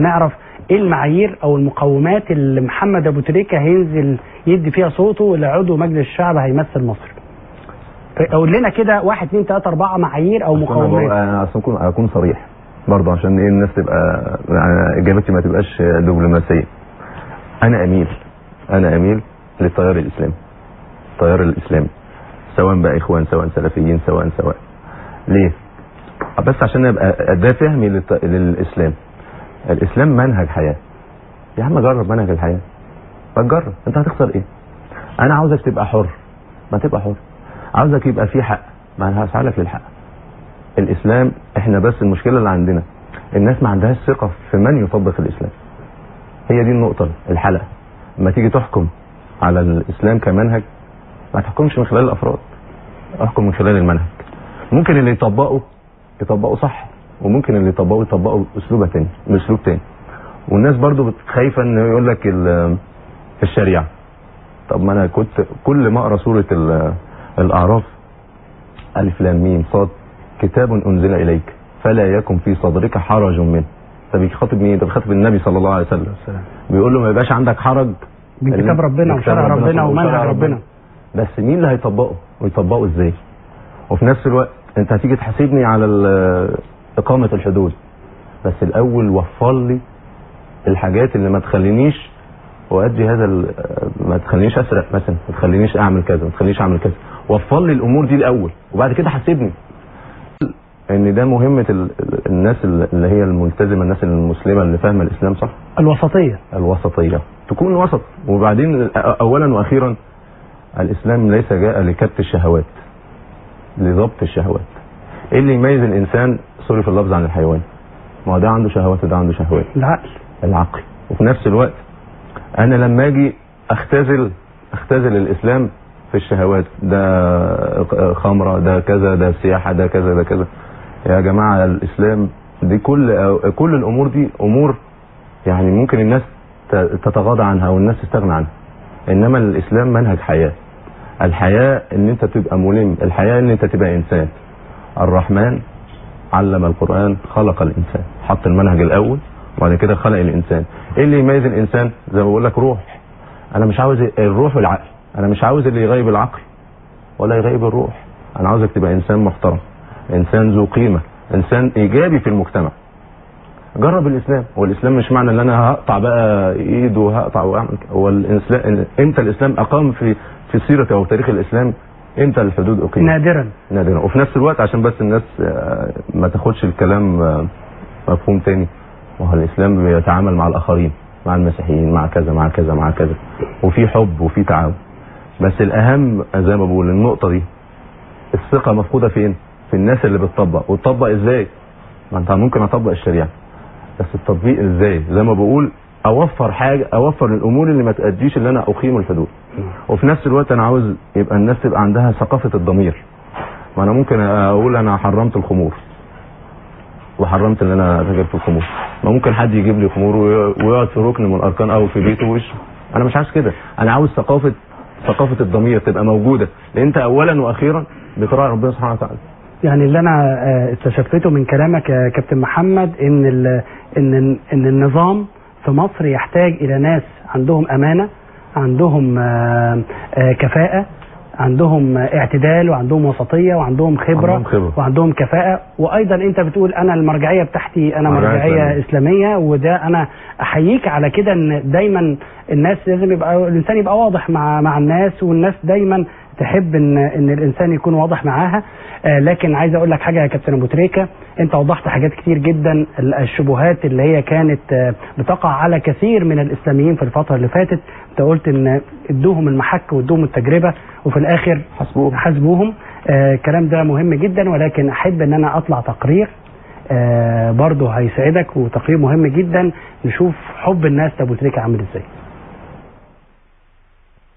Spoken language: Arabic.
نعرف ايه المعايير او المقومات اللي محمد ابو تريكة هينزل يدي فيها صوته لعضو مجلس الشعب هيمثل مصر. قول لنا كده 1 2 3 4 معايير او مقومات. انا اصلا اكون صريح برضه عشان ايه الناس تبقى اجابتي ما تبقاش دبلوماسيه. انا اميل للتيار الاسلامي. التيار الاسلامي سواء بقى اخوان سواء سلفيين سواء ليه؟ بس عشان ابقى ده فهمي للاسلام. الاسلام منهج حياه. يا عم جرب منهج الحياه. ما تجرب، انت هتخسر ايه؟ انا عاوزك تبقى حر، ما تبقى حر. عاوزك يبقى في حق، ما انا هسعى لك للحق. الاسلام احنا بس المشكله اللي عندنا الناس ما عندهاش ثقه في من يطبق الاسلام. هي دي النقطه الحلقه. لما تيجي تحكم على الاسلام كمنهج ما تحكمش من خلال الافراد، احكم من خلال المنهج. ممكن اللي يطبقه صح، وممكن اللي يطبقه باسلوب تاني. والناس برضو خايفه انه يقول لك الشريعه. طب ما انا كنت كل ما اقرا سوره الاعراف الف لام ميم صاد كتاب انزل اليك فلا يكن في صدرك حرج منه. طب بيخاطب مين؟ ده بيخاطب النبي صلى الله عليه وسلم. بيقول له ما يبقاش عندك حرج من كتاب ربنا وشرع ربنا ومنهج ربنا. بس مين اللي هيطبقه ويطبقه ازاي؟ وفي نفس الوقت انت هتيجي تحاسبني على اقامه الحدود، بس الاول وفر لي الحاجات اللي ما تخلينيش وادي هذا ما تخلينيش اسرق مثلا، ما تخلينيش اعمل كذا، ما تخلينيش اعمل كذا. وفر لي الامور دي الاول وبعد كده حاسبني. ان ده مهمه الناس اللي هي الملتزمه، الناس المسلمه اللي فاهمه الاسلام صح. الوسطيه تكون وسط. وبعدين اولا واخيرا الاسلام ليس جاء لكبت الشهوات، لضبط الشهوات. ايه اللي يميز الانسان سوري في اللفظ عن الحيوان؟ ما هو ده عنده شهوات وده عنده شهوات. العقل. وفي نفس الوقت انا لما اجي اختزل الاسلام في الشهوات، ده خمره، ده كذا، ده سياحه، ده كذا، ده كذا. يا جماعه الاسلام دي كل الامور دي امور يعني ممكن الناس تتغاضى عنها والناس تستغنى عنها. انما الاسلام منهج حياه. الحياه ان انت تبقى ملم، الحياه ان انت تبقى انسان. الرحمن علم القرآن خلق الانسان، حط المنهج الاول وبعد كده خلق الانسان. ايه اللي يميز الانسان؟ زي ما بقول لك روح. انا مش عاوز الروح والعقل، انا مش عاوز اللي يغيب العقل ولا يغيب الروح. انا عاوزك تبقى انسان محترم، انسان ذو قيمه، انسان ايجابي في المجتمع. جرب الاسلام. هو الاسلام مش معنى ان انا هقطع بقى ايد وهقطع واعمل. هو الاسلام امتى الاسلام اقام في سيره او تاريخ الاسلام؟ امتى الحدود اقيمت؟ نادرا. وفي نفس الوقت عشان بس الناس ما تاخدش الكلام مفهوم تاني، وهو الاسلام بيتعامل مع الاخرين، مع المسيحيين، مع كذا مع كذا مع كذا، وفي حب وفي تعاون. بس الاهم زي ما بقول النقطه دي، الثقه مفقوده فين؟ في الناس اللي بتطبق. وتطبق ازاي؟ ما انت ممكن اطبق الشريعه، بس التطبيق ازاي؟ زي ما بقول اوفر الامور اللي ما تؤديش اللي انا اقيم الحدود. وفي نفس الوقت انا عاوز يبقى الناس تبقى عندها ثقافه الضمير. ما انا ممكن اقول انا حرمت الخمور وحرمت ان انا اتاجر في الخمور، ما ممكن حد يجيب لي خمور ويقعد في ركن من الاركان او في بيته وشه. انا مش عايز كده. انا عاوز ثقافه الضمير تبقى موجوده، لان انت اولا واخيرا بتراعي ربنا سبحانه وتعالى. يعني اللي انا استشفيته من كلامك يا كابتن محمد ان النظام في مصر يحتاج الى ناس عندهم امانه، عندهم كفاءه، عندهم اعتدال، وعندهم وسطيه، وعندهم خبره وعندهم كفاءه. وايضا انت بتقول انا المرجعيه بتاعتي انا مرجعيه اسلاميه، وده انا احييك على كده. ان دايما الناس لازم يبقى الانسان يبقى واضح مع الناس، والناس دايما تحب ان الانسان يكون واضح معاها. لكن عايز اقول لك حاجه يا كابتن ابو تريكة، انت وضحت حاجات كتير جدا. الشبهات اللي هي كانت بتقع على كثير من الاسلاميين في الفتره اللي فاتت، انت قلت ان ادوهم المحك وادوهم التجربه وفي الاخر حاسبوهم. الكلام ده مهم جدا، ولكن احب ان انا اطلع تقرير برضه هيسعدك، وتقرير مهم جدا نشوف حب الناس لابو تريكة عامل ازاي.